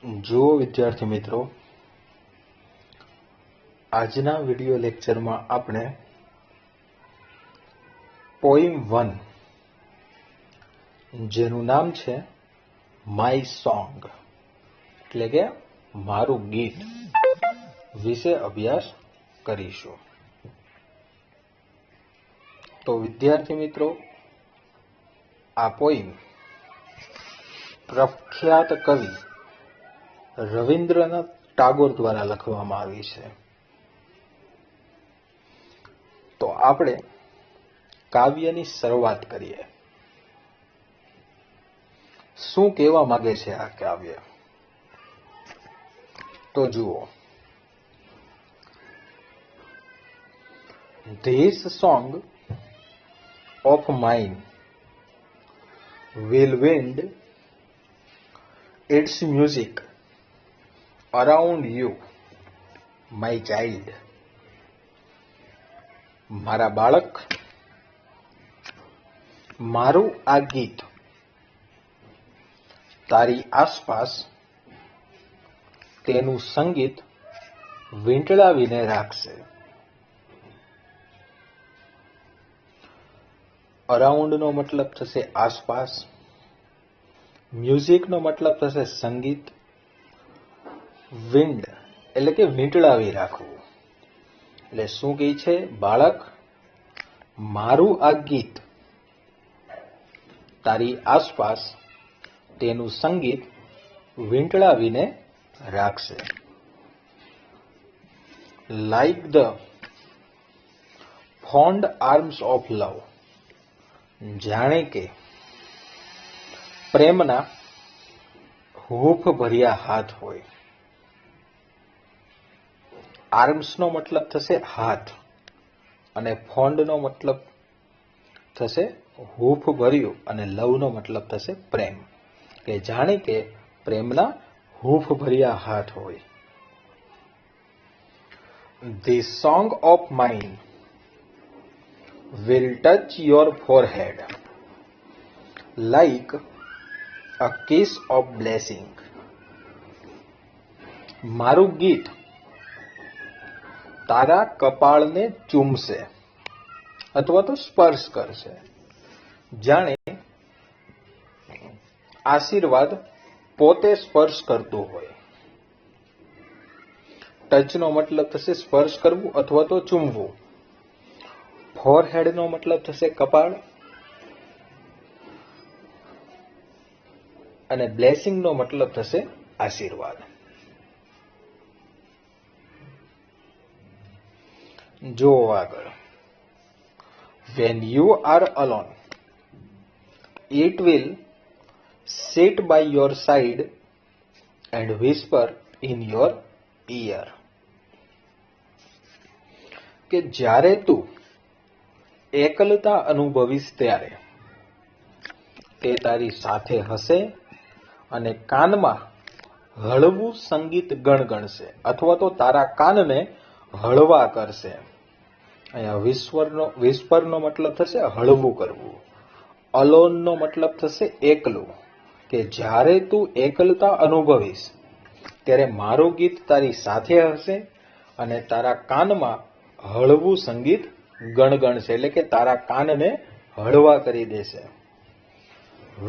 જો વિદ્યાર્થી મિત્રો, આજના વિડિયો લેક્ચરમાં આપણે પોઈમ 1 જેનું નામ છે માય સોંગ એટલે કે મારું ગીત વિશે અભ્યાસ કરીશું. તો વિદ્યાર્થી મિત્રો, આ પોઈમ પ્રખ્યાત કવિ રવિન્દ્રનાથ ટાગોર દ્વારા લખવામાં આવી છે. તો આપણે કાવ્યની શરૂઆત કરીએ. શું કહેવા માંગે છે આ કાવ્ય? તો જુઓ, This song of mine will wind its music around you, my child. મારા બાળક, મારું આ ગીત તારી આસપાસ તેનું સંગીત વીંટળાવીને રાખશે. અરાઉન્ડ નો મતલબ થશે આસપાસ, મ્યુઝિક નો મતલબ થશે સંગીત, વિન્ડ એટલે કે વીંટળાવી રાખવું. એટલે શું કહે છે? બાળક, મારું આ ગીત તારી આસપાસ તેનું સંગીત વીંટળાવીને રાખશે. Like the found arms of લવ, જાણે કે પ્રેમના હૂંફ ભર્યા હાથ હોય. આર્મ્સ નો મતલબ થશે હાથ અને ફોન્ડ નો મતલબ થશે હૂંફ ભર્યું અને લવ નો મતલબ થશે પ્રેમ. કે જાણે કે પ્રેમના હૂંફ ભર્યા હાથ હોય. This song of mine will touch your forehead like a kiss of blessing. મારું ગીત તારા કપાળને ચૂમશે અથવા તો સ્પર્શ કરશે, જાણે આશીર્વાદ પોતે સ્પર્શ કરતું હોય. ટચ નો મતલબ થશે સ્પર્શ કરવું અથવા તો ચૂમવું. ફોરહેડ નો મતલબ થશે કપાળ અને બ્લેસિંગ નો મતલબ થશે આશીર્વાદ. જો આગળ, when you are alone, it will sit by your side and whisper in your ear. કે જ્યારે તું એકલતા અનુભવીશ ત્યારે તે તારી સાથે હશે અને કાનમાં હળવું સંગીત ગણગણશે અથવા તો તારા કાનને હળવા કરશે. અહીંયા વિસ્પરનો મતલબ થશે હળવું કરવું. અલોન નો મતલબ થશે એકલું. કે જ્યારે તું એકલતા અનુભવીશ ત્યારે મારું ગીત તારી સાથે હશે અને તારા કાનમાં હળવું સંગીત ગણગણશે એટલે કે તારા કાનને હળવા કરી દેશે.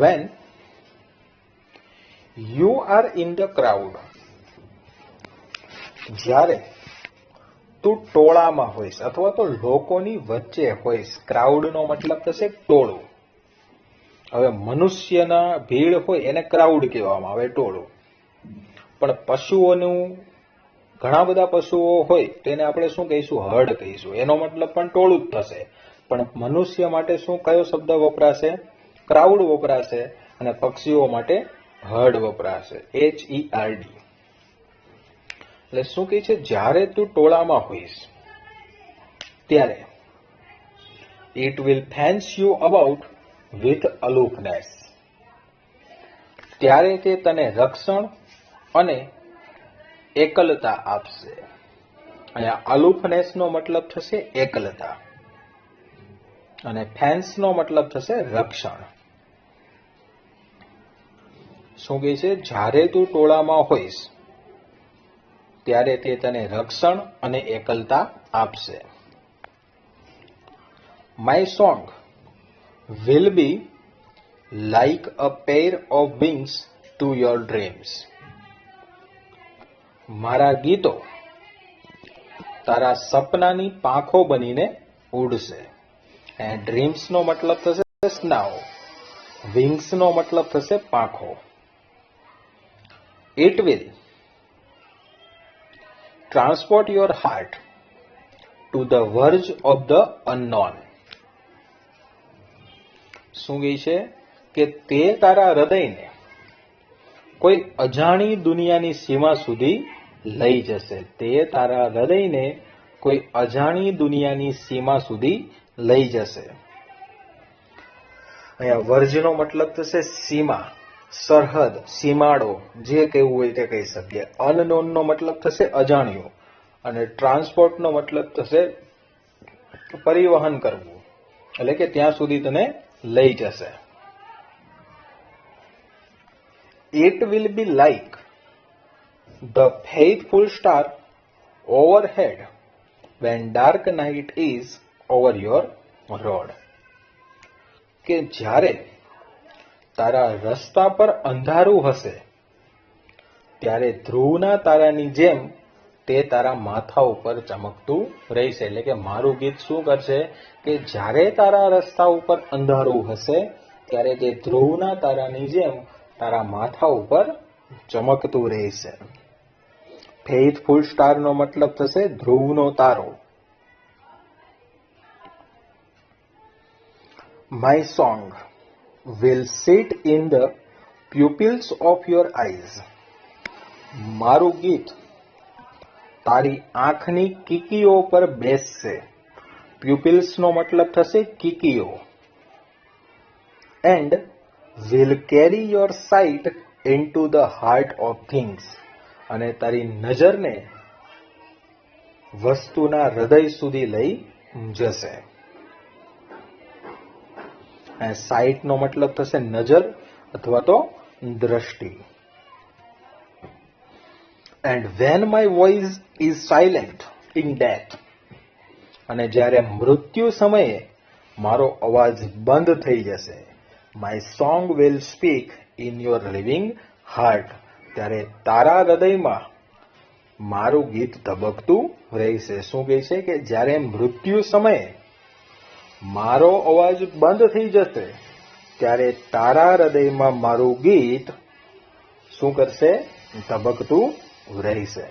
When you are in the crowd, જ્યારે તું ટોળામાં હોઈશ અથવા તો લોકોની વચ્ચે હોઈશ. ક્રાઉડ નો મતલબ થશે ટોળું. હવે મનુષ્યના ભીડ હોય એને ક્રાઉડ કહેવામાં આવે, ટોળું. પણ પશુઓનું ઘણા બધા પશુઓ હોય તેને આપણે શું કહીશું? હર્ડ કહીશું. એનો મતલબ પણ ટોળું જ થશે. પણ મનુષ્ય માટે શું કયો શબ્દ વપરાશે? ક્રાઉડ વપરાશે. અને પક્ષીઓ માટે હર્ડ વપરાશે, HERD. એટલે શું કહે છે? જ્યારે તું ટોળામાં હોઈશ ત્યારે it will fence you about with aloofness. ત્યારે તે તને રક્ષણ અને એકલતા આપશે. અહીંયા અલુફનેસ નો મતલબ થશે એકલતા અને ફેન્સ નો મતલબ થશે રક્ષણ. શું કહે છે? જ્યારે તું ટોળામાં હોઈશ ત્યારે તે તને રક્ષણ અને એકલતા આપશે. My song will be like a pair of wings to your dreams. મારા ગીતો તારા સપનાની પાંખો બનીને ઉડશે. ડ્રીમ્સ નો મતલબ થશે સપનાઓ, વિંગ્સ નો મતલબ થશે પાંખો. It will transport your heart to the verge of the unknown. શું કહે છે? કે તે તારા હૃદયને કોઈ અજાણી દુનિયાની સીમા સુધી લઈ જશે. તે તારા હૃદયને કોઈ અજાણી દુનિયાની સીમા સુધી લઈ જશે. અહીંયા વર્જનો મતલબ થશે સીમા, સરહદ, સીમાડો, જે કહેવું હોય તે કહી શકીએ. અનનોન નો મતલબ થશે અજાણ્યું, અને ટ્રાન્સપોર્ટ નો મતલબ થશે પરિવહન કરવું, એટલે કે ત્યાં સુધી તને લઈ જશે. It will be like the faithful star overhead when dark night is over your road. કે જ્યારે તારા રસ્તા પર અંધારું હશે ત્યારે ધ્રુવના તારાની જેમ તે તારા માથા ઉપર ચમકતું રહેશે. એટલે કે મારું ગીત શું કરશે? કે જ્યારે તારા રસ્તા ઉપર અંધારું હશે ત્યારે તે ધ્રુવના તારાની જેમ તારા માથા ઉપર ચમકતું રહેશે. ફેઇથફુલ સ્ટાર નો મતલબ થશે ધ્રુવનો તારો. My song will sit in the pupils of your eyes. મારું ગીત તારી આંખની કીકીઓ પર બેસશે. પ્યુપિલ્સ નો મતલબ થશે કીકીઓ. And will carry your sight into the heart of things. અને તારી નજરને વસ્તુના હૃદય સુધી લઈ જશે. સાઇટ નો મતલબ થશે નજર અથવા તો દ્રષ્ટિ. And when my voice is silent in death. અને જ્યારે મૃત્યુ સમયે મારો અવાજ બંધ થઈ જશે. My song will speak in your living heart. ત્યારે તારા હૃદયમાં મારું ગીત ધબકતું રહેશે. શું કહે છે? કે જ્યારે મૃત્યુ સમયે મારો અવાજ બંધ થઈ જશે ત્યારે તારા હૃદયમાં મારું ગીત શું કરશે? ધબકતું રહેશે.